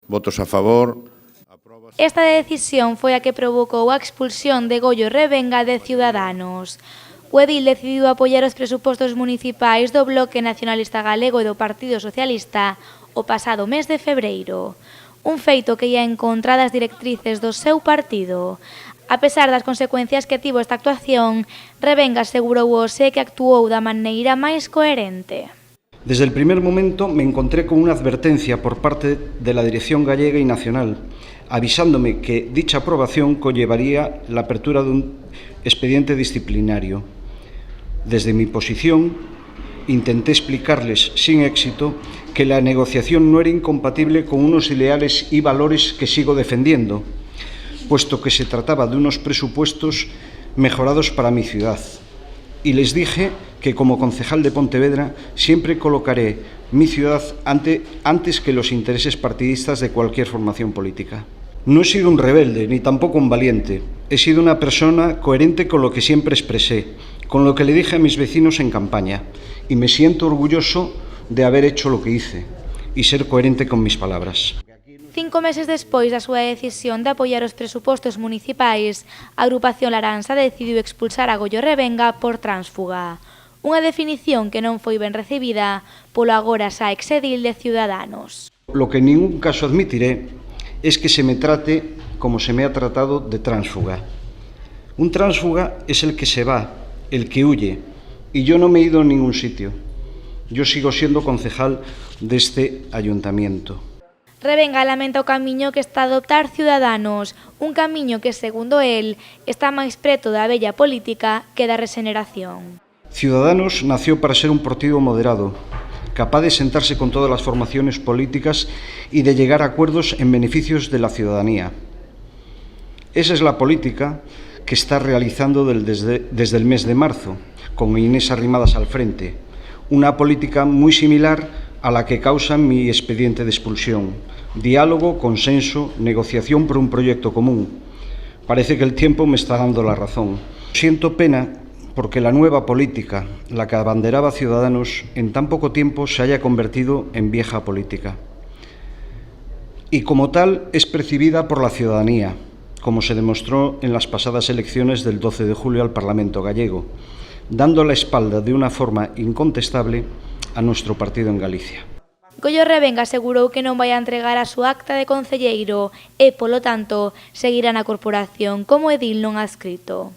Votos a favor. Esta decisión foi a que provocou a expulsión de Goyo Revenga de Ciudadanos. O edil decidiu apoiar os presupostos municipais do Bloque Nacionalista Galego e do Partido Socialista o pasado mes de febreiro, un feito que ia en contra das directrices do seu partido. A pesar das consecuencias que tivo esta actuación, Revenga asegurou hoxe que actuou da maneira máis coherente. Desde el primer momento me encontré con una advertencia por parte de la dirección gallega y nacional, avisándome que dicha aprobación conllevaría la apertura de un expediente disciplinario. Desde mi posición, intenté explicarles sin éxito que la negociación no era incompatible con unos ideales y valores que sigo defendiendo, puesto que se trataba de unos presupuestos mejorados para mi ciudad. Y les dije que como concejal de Pontevedra siempre colocaré mi ciudad antes que los intereses partidistas de cualquier formación política. No he sido un rebelde, ni tampoco un valiente. He sido una persona coherente con lo que siempre expresé, con lo que le dije a mis vecinos en campaña, y me siento orgulloso de haber hecho lo que hice y ser coherente con mis palabras. 5 meses despois da súa decisión de apoiar os presupostos municipais, a agrupación Laransa decidiu expulsar a Goyo Revenga por tránsfuga. Unha definición que non foi ben recibida polo agora xa exedil de Ciudadanos. Lo que en ningún caso admitiré es que se me trate como se me ha tratado de tránsfuga. Un tránsfuga es el que se va, el que huye, y yo no me he ido a ningún sitio. Yo sigo siendo concejal de este ayuntamiento. Revenga lamenta o camiño que está a adoptar Ciudadanos, un camiño que, segundo el, está máis preto da vella política que da regeneración. Ciudadanos nació para ser un partido moderado, capaz de sentarse con todas las formaciones políticas y de llegar a acuerdos en beneficios de la ciudadanía. Esa es la política que está realizando desde el mes de marzo, con Inés Arrimadas al frente, una política muy similar a la que causa mi expediente de expulsión. Diálogo, consenso, negociación por un proyecto común. Parece que el tiempo me está dando la razón. Siento pena porque la nueva política, la que abanderaba Ciudadanos, en tan poco tiempo se haya convertido en vieja política. Y como tal es percibida por la ciudadanía, como se demostró en las pasadas elecciones del 12 de julio al Parlamento gallego, dando la espalda de una forma incontestable a nuestro partido en Galicia. Goyo Revenga asegurou que non vai a entregar a súa acta de concelleiro e, polo tanto, seguirá na corporación como edil non adscrito.